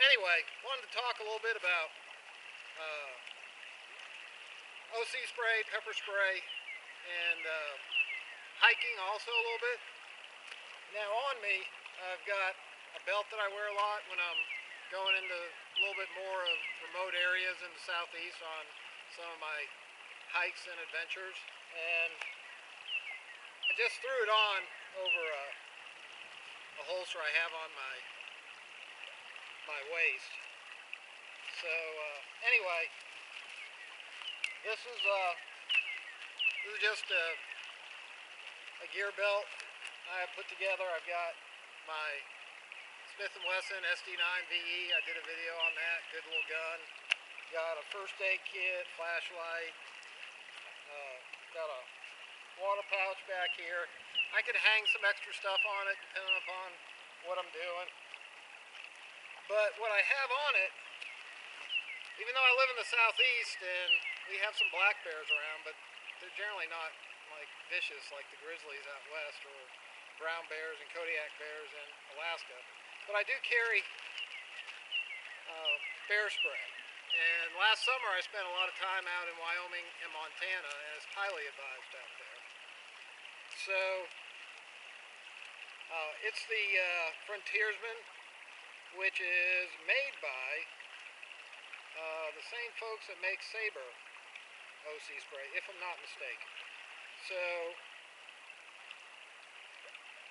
Anyway, wanted to talk a little bit about OC spray, pepper spray, and hiking also a little bit. Now on me, I've got a belt that I wear a lot when I'm going into a little bit more of remote areas in the southeast on some of my hikes and adventures. And I just threw it on over a holster I have on my waist. So anyway, this is just a gear belt I put together. I've got my Smith & Wesson SD9VE. I did a video on that. Good little gun. Got a first aid kit, flashlight. Got a water pouch back here. I could hang some extra stuff on it depending upon what I'm doing. But what I have on it, even though I live in the southeast and we have some black bears around, but they're generally not like vicious like the grizzlies out west or brown bears and Kodiak bears in Alaska. But I do carry bear spray. And last summer I spent a lot of time out in Wyoming and Montana, and it's highly advised out there. So it's the Frontiersman, which is made by the same folks that make Sabre OC spray, if I'm not mistaken. So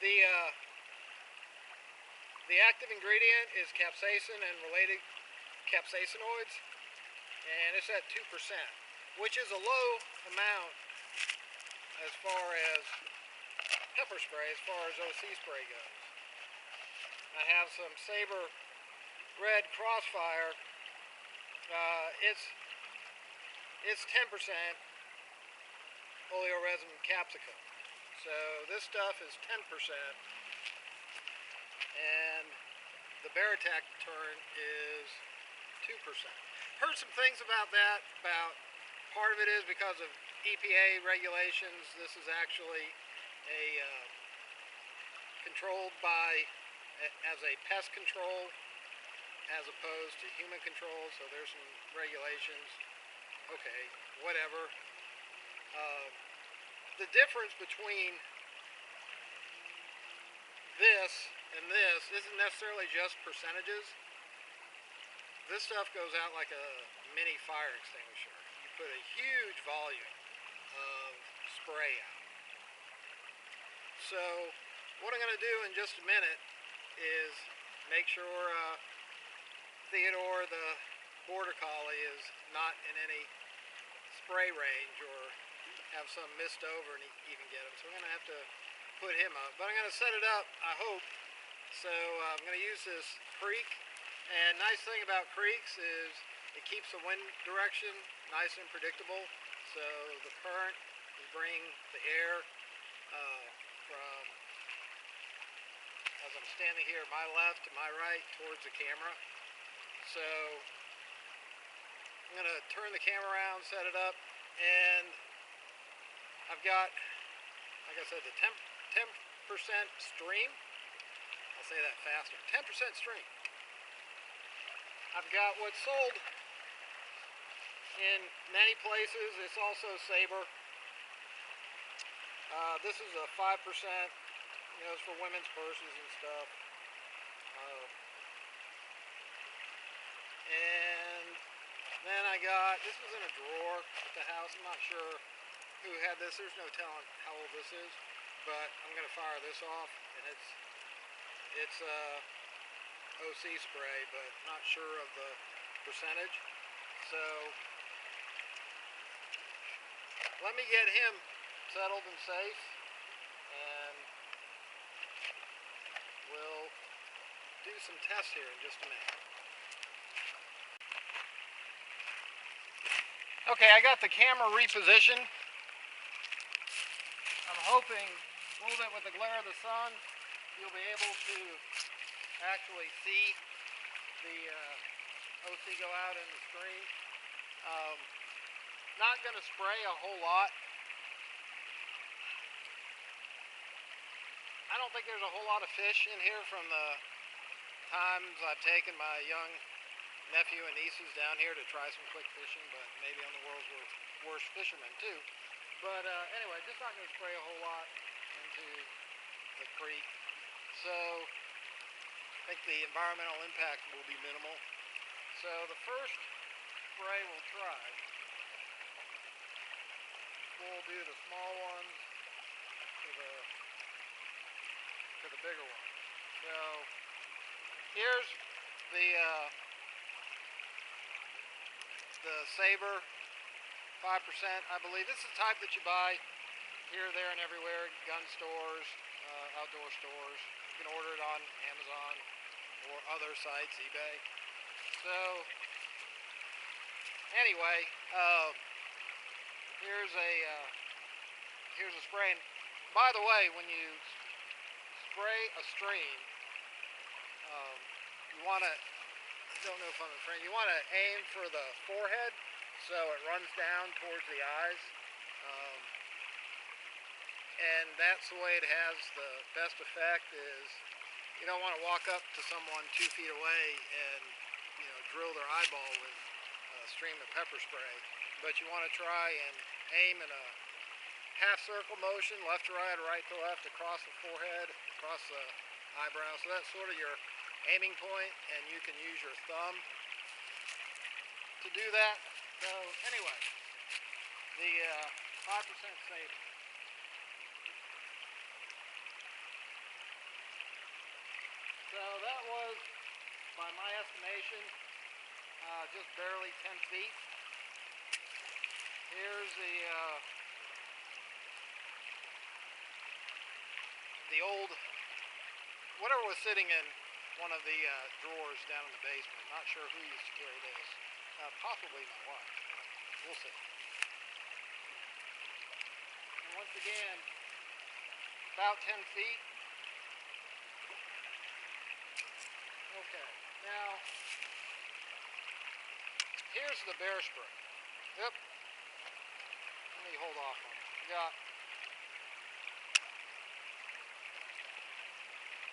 the active ingredient is capsaicin and related capsaicinoids, and it's at 2%, which is a low amount as far as pepper spray, as far as OC spray goes. I have some Sabre Red Crossfire. It's 10% oleoresin capsicum. So this stuff is 10%, and the Bear Attack deterrent is 2%. Heard some things about that. About part of it is because of EPA regulations. This is actually a controlled by as a pest control as opposed to human control, so there's some regulations. Okay, whatever. The difference between this and this isn't necessarily just percentages. This stuff goes out like a mini fire extinguisher. You put a huge volume of spray out. So what I'm going to do in just a minute is make sure Theodore, the border collie, is not in any spray range or have some missed over and even get him. So I'm going to have to put him up. But I'm going to set it up, I hope. So I'm going to use this creek. And nice thing about creeks is it keeps the wind direction nice and predictable. So the current is bringing the air from, as I'm standing here, my left to my right towards the camera. So I'm going to turn the camera around, set it up, and I've got, like I said, the 10% stream. I'll say that faster. 10% stream. I've got what's sold in many places. It's also Sabre. This is a 5%. You know, it's for women's purses and stuff. And then I got, this was in a drawer at the house. I'm not sure who had this. There's no telling how old this is, but I'm going to fire this off, and it's OC spray, but not sure of the percentage. So let me get him settled and safe, and we'll do some tests here in just a minute. Okay, I got the camera repositioned. I'm hoping a little bit with the glare of the sun, you'll be able to actually see the OC go out in the stream. Not going to spray a whole lot. I don't think there's a whole lot of fish in here from the times I've taken my young nephew and nieces down here to try some quick fishing, but maybe I'm the world's worst fisherman too. But anyway, just not going to spray a whole lot into the creek. So I think the environmental impact will be minimal. So the first spray we'll try, we'll do the small ones to the bigger ones. So here's the Sabre 5%, I believe. This is the type that you buy here, there, and everywhere. Gun stores, outdoor stores. You can order it on Amazon or other sites, eBay. So anyway, here's a spray. And by the way, when you spray a stream, you want to, I don't know if I'm in frame, you want to aim for the forehead so it runs down towards the eyes. And that's the way it has the best effect. Is you don't want to walk up to someone 2 feet away and drill their eyeball with a stream of pepper spray, but you want to try and aim in a half circle motion, left to right to left, across the forehead, across the eyebrow. So that's sort of your aiming point, and you can use your thumb to do that. So anyway, the 5% Sabre. So that was, by my estimation, just barely 10 feet. Here's the old, whatever was sitting in one of the drawers down in the basement. Not sure who used to carry this. Possibly my wife. We'll see. And once again, about 10 feet. Okay, now here's the bear spray. Yep. Let me hold off on it.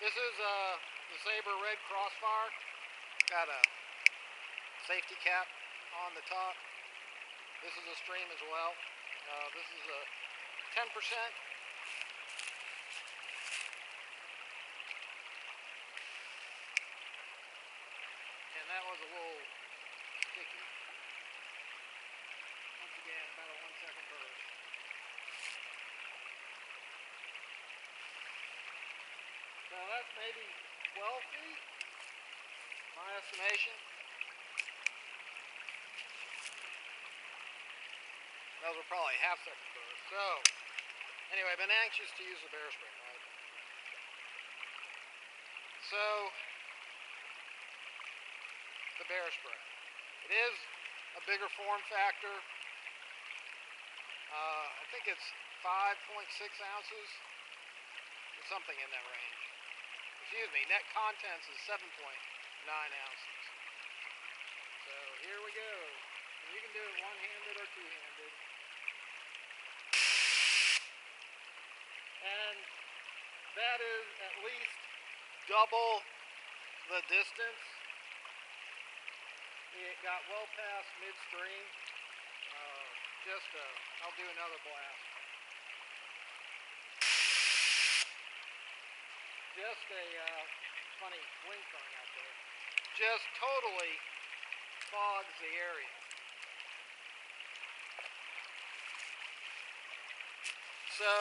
This is the Sabre Red Crossfire. Got a safety cap on the top. This is a stream as well. This is a 10%. And that was a little sticky. Once again, about a 1-second burst. So that's maybe 12 feet, my estimation. Those were probably half-second bursts. So anyway, I've been anxious to use the bear spray, right? So the bear spray. It is a bigger form factor. I think it's 5.6 ounces, or something in that range. Excuse me, net contents is 7.9 ounces. So here we go. And you can do it one-handed or two-handed. And that is at least double the distance. It got well past midstream. I'll do another blast. Just a funny wind coming out there. Just totally fogs the area. So,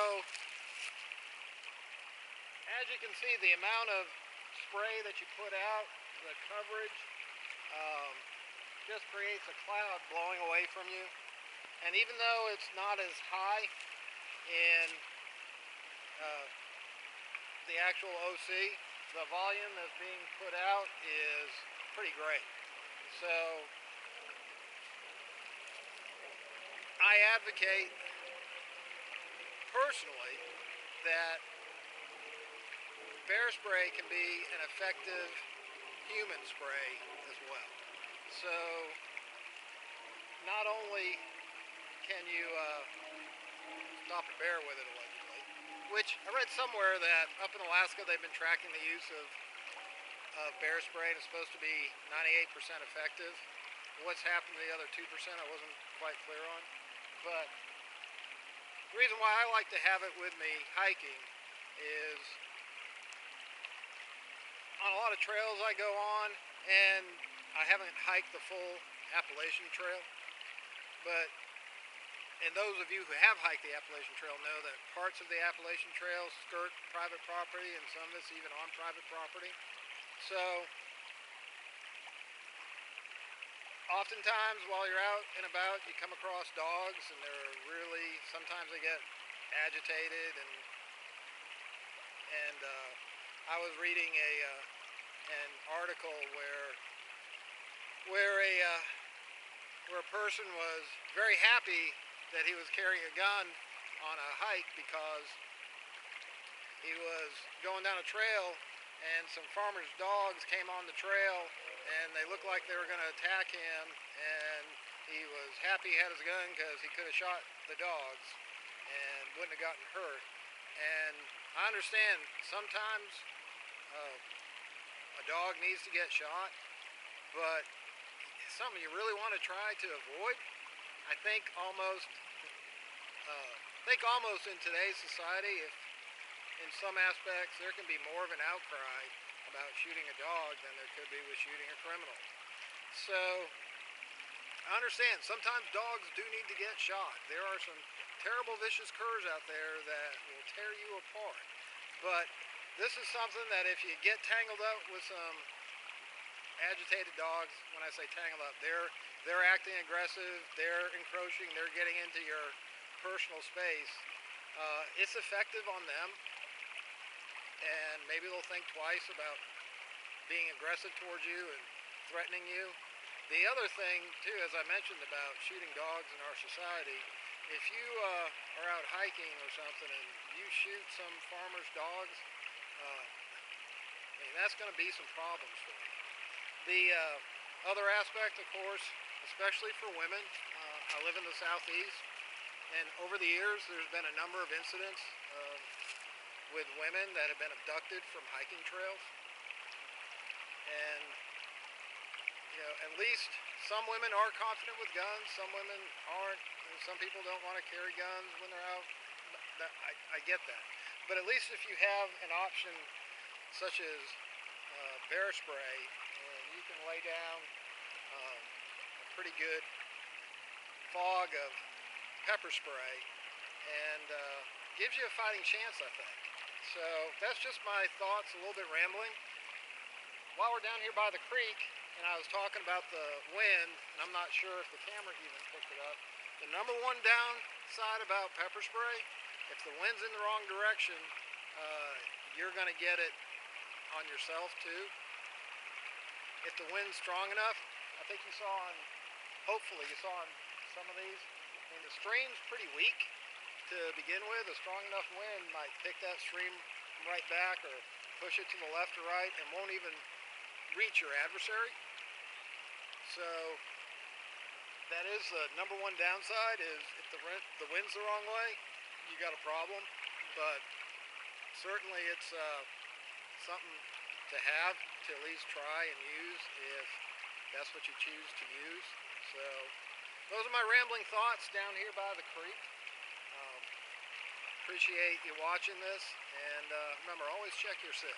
as you can see, the amount of spray that you put out, the coverage, just creates a cloud blowing away from you. And even though it's not as high in the actual OC, the volume that's being put out is pretty great. So I advocate personally that bear spray can be an effective human spray as well. So not only can you stop a bear with it allegedly, which I read somewhere that up in Alaska they've been tracking the use of of bear spray, and it's supposed to be 98% effective. What's happened to the other 2% I wasn't quite clear on. But the reason why I like to have it with me hiking is on a lot of trails I go on, and I haven't hiked the full Appalachian Trail, but and those of you who have hiked the Appalachian Trail know that parts of the Appalachian Trail skirt private property, and some of it's even on private property. So oftentimes while you're out and about, you come across dogs, and they're really, sometimes they get agitated, and I was reading an article where a person was very happy that he was carrying a gun on a hike because he was going down a trail and some farmers' dogs came on the trail and they looked like they were going to attack him, and he was happy he had his gun because he could have shot the dogs and wouldn't have gotten hurt. And I understand sometimes a dog needs to get shot, but something you really want to try to avoid. I think almost in today's society, if in some aspects there can be more of an outcry about shooting a dog than there could be with shooting a criminal. So I understand sometimes dogs do need to get shot. There are some terrible vicious curs out there that will tear you apart. But this is something that if you get tangled up with some agitated dogs, when I say tangled up, they're acting aggressive, they're encroaching, they're getting into your personal space. It's effective on them, and maybe they'll think twice about being aggressive towards you and threatening you. The other thing too, as I mentioned about shooting dogs in our society, if you are out hiking or something and you shoot some farmer's dogs, I mean, that's going to be some problems for you. The other aspect, of course, especially for women, I live in the southeast, and over the years there's been a number of incidents with women that have been abducted from hiking trails. And you know, at least some women are confident with guns, some women aren't, and some people don't want to carry guns when they're out. I get that. But at least if you have an option such as bear spray, and you can lay down a pretty good fog of pepper spray, and gives you a fighting chance, I think. So that's just my thoughts, a little bit rambling. While we're down here by the creek, and I was talking about the wind, and I'm not sure if the camera even picked it up, the number one downside about pepper spray, if the wind's in the wrong direction, you're going to get it on yourself too. If the wind's strong enough, I think you saw on, hopefully you saw on some of these, I mean, the stream's pretty weak to begin with. A strong enough wind might pick that stream right back or push it to the left or right and won't even reach your adversary. So that is the number one downside, is if the wind's the wrong way, you got a problem. But certainly it's something to have, to at least try and use if that's what you choose to use. So those are my rambling thoughts down here by the creek. Appreciate you watching this, and remember, always check your six.